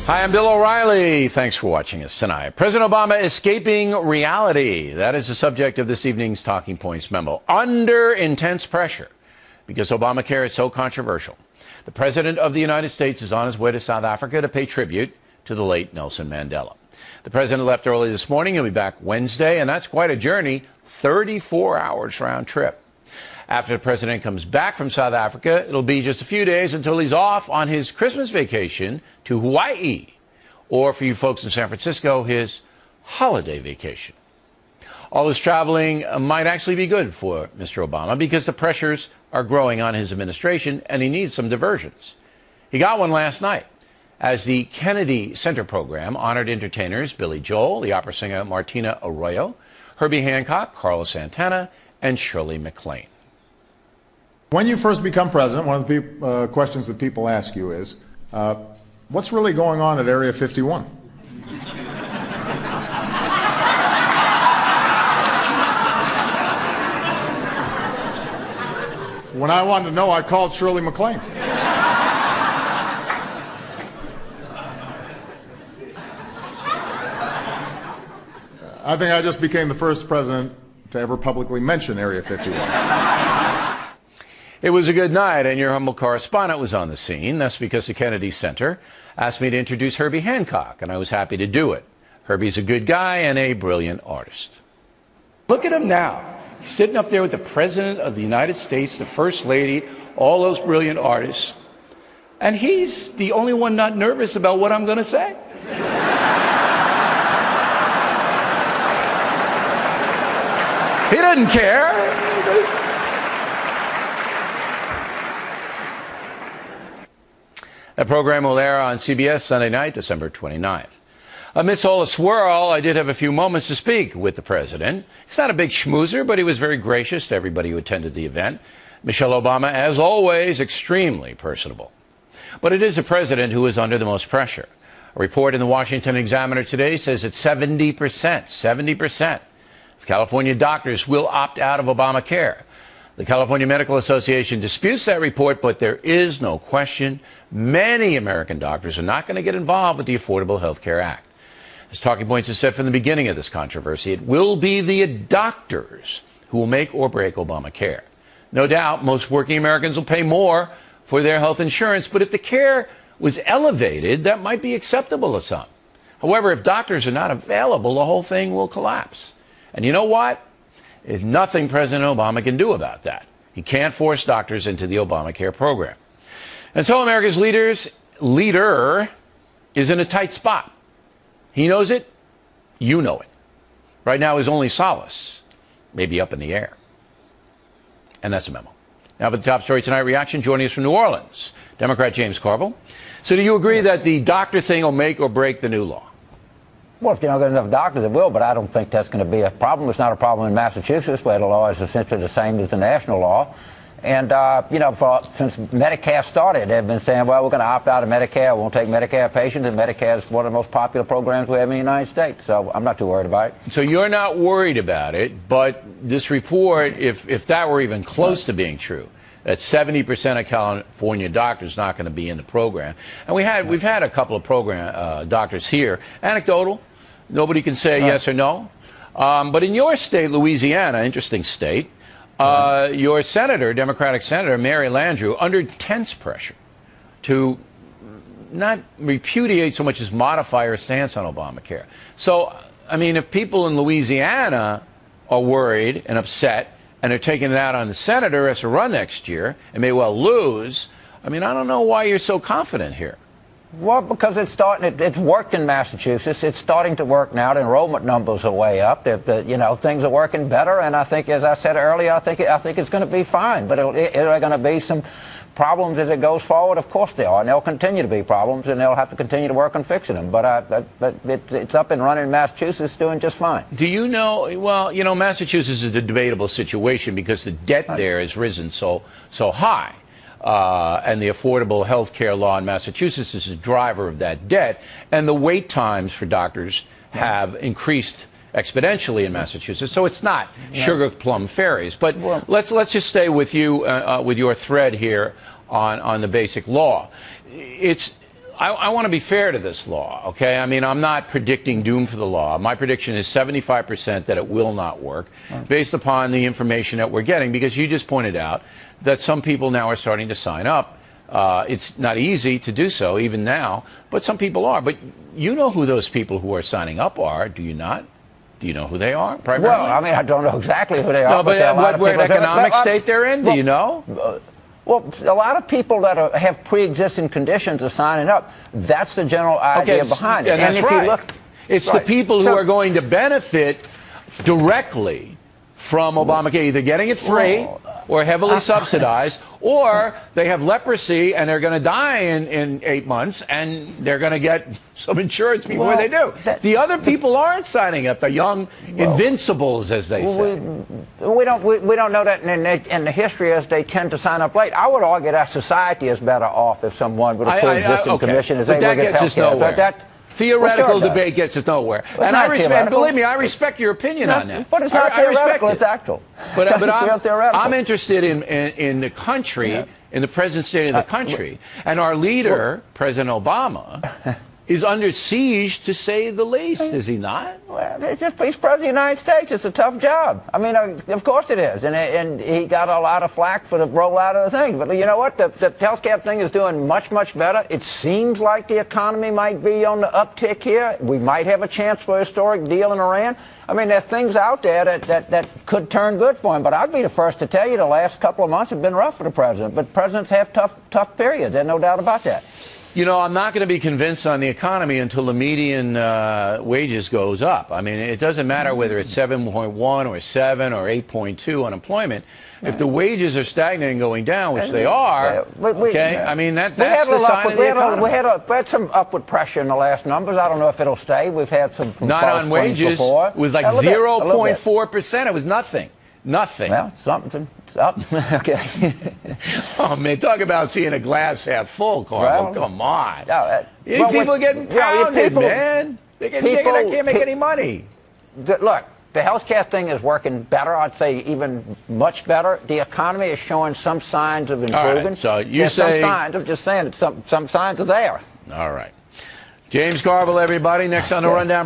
Hi, I'm Bill O'Reilly. Thanks for watching us tonight. President Obama escaping reality. That is the subject of this evening's Talking Points memo. Under intense pressure, because Obamacare is so controversial, the President of the United States is on his way to South Africa to pay tribute to the late Nelson Mandela. The President left early this morning. He'll be back Wednesday, and that's quite a journey, 34 hours round trip. After the President comes back from South Africa, it'll be just a few days until he's off on his Christmas vacation to Hawaii, or for you folks in San Francisco, his holiday vacation. All this traveling might actually be good for Mr. Obama because the pressures are growing on his administration and he needs some diversions. He got one last night as the Kennedy Center program honored entertainers Billy Joel, the opera singer Martina Arroyo, Herbie Hancock, Carlos Santana, and Shirley MacLaine. When you first become president, one of the questions that people ask you is, what's really going on at Area 51? When I wanted to know, I called Shirley MacLaine. I think I just became the first president to ever publicly mention Area 51. It was a good night, and your humble correspondent was on the scene. That's because the Kennedy Center asked me to introduce Herbie Hancock, and I was happy to do it. Herbie's a good guy and a brilliant artist. Look at him now. He's sitting up there with the President of the United States, the First Lady, all those brilliant artists. And he's the only one not nervous about what I'm going to say. He doesn't care. That program will air on CBS Sunday night, December 29th. Amidst all the swirl, I did have a few moments to speak with the president. He's not a big schmoozer, but he was very gracious to everybody who attended the event. Michelle Obama, as always, extremely personable. But it is the president who is under the most pressure. A report in the Washington Examiner today says that 70% of California doctors will opt out of Obamacare. The California Medical Association disputes that report, but there is no question many American doctors are not going to get involved with the Affordable Health Care Act. As Talking Points has said from the beginning of this controversy, it will be the doctors who will make or break Obamacare. No doubt, most working Americans will pay more for their health insurance, but if the care was elevated, that might be acceptable to some. However, if doctors are not available, the whole thing will collapse. And you know what? There's nothing President Obama can do about that. He can't force doctors into the Obamacare program. And so America's leader is in a tight spot. He knows it. You know it. Right now, his only solace may be up in the air. And that's a memo. Now for the top story tonight, reaction joining us from New Orleans, Democrat James Carville. So do you agree that the doctor thing will make or break the new law? Well, if you don't get enough doctors, it will, but I don't think that's going to be a problem. It's not a problem in Massachusetts, where the law is essentially the same as the national law. And, since Medicare started, they've been saying, well, we're going to opt out of Medicare. We won't take Medicare patients, and Medicare is one of the most popular programs we have in the United States. So I'm not too worried about it. So you're not worried about it, but this report, if that were even close to being true, that 70% of California doctors not going to be in the program. And we've had a couple of program doctors here. Anecdotal. Nobody can say yes or no. But in your state, Louisiana, interesting state, your senator, Democratic Senator Mary Landrieu, under intense pressure to not repudiate so much as modify her stance on Obamacare. So, I mean, if people in Louisiana are worried and upset, and they're taking it out on the senator who has to run next year and may well lose, I mean, I don't know why you're so confident here. Well, because it's worked in Massachusetts. It's starting to work now. The enrollment numbers are way up. Things are working better, and I think, as I said earlier, I think it's going to be fine. But are there going to be some problems as it goes forward? Of course there are, and there'll continue to be problems, and they'll have to continue to work on fixing them. But it's up and running in Massachusetts, doing just fine. Do you know? Well, Massachusetts is a debatable situation because the debt there has risen so high. And the Affordable Health Care law in Massachusetts is a driver of that debt. And the wait times for doctors have increased exponentially in Massachusetts. So it's not sugar plum fairies. But let's just stay with you with your thread here on the basic law. It's I want to be fair to this law, okay? I mean, I'm not predicting doom for the law. My prediction is 75% that it will not work based upon the information that we're getting, because you just pointed out that some people now are starting to sign up. It's not easy to do so even now, but some people are. But you know who those people who are signing up are, do you not? Do you know who they are, primarily? Well, I mean, I don't know exactly who they are. No, but what economic state they're in, do you know? Well, a lot of people that have pre-existing conditions are signing up. That's the general idea behind it. And that's if right. you look, it's the people who are going to benefit directly from Obamacare, either getting it free or heavily subsidized, or they have leprosy and they're going to die in 8 months, and they're going to get some insurance before they do. The other people aren't signing up. The young invincibles, as they say. We don't know that in the history, as they tend to sign up late. I would argue that society is better off if someone with a pre-existing condition is able to get health care. Theoretical debate gets us nowhere. And I respect, believe me, I respect your opinion on that. But it's not theoretical, it's actual. But I'm interested in the country, in the present state of the country. And our leader, President Obama, is under siege, to say the least, is he not? Well, he's president of the United States. It's a tough job. I mean, of course it is. And he got a lot of flack for the rollout of the thing. But you know what? The health care thing is doing much, much better. It seems like the economy might be on the uptick here. We might have a chance for a historic deal in Iran. I mean, there are things out there that could turn good for him. But I'd be the first to tell you the last couple of months have been rough for the president. But presidents have tough periods. There's no doubt about that. You know, I'm not going to be convinced on the economy until the median wages goes up. I mean, it doesn't matter whether it's 7.1 or 7 or 8.2 unemployment. If the wages are stagnant and going down, which they are, okay, I mean, that's the sign of the economy. We had some upward pressure in the last numbers. I don't know if it'll stay. We've had some from not on wages. Before. It was like 0.4%. It was nothing. Nothing. Well, something. Okay. Oh, man, talk about seeing a glass half full, Carl. Come on. People are getting pounded, man. They can't make any money. Look, the health care thing is working better. I'd say even much better. The economy is showing some signs of improving. Right, so you There's say... some signs. I'm just saying that some signs are there. All right. James Carville, everybody. Next on the Rundown.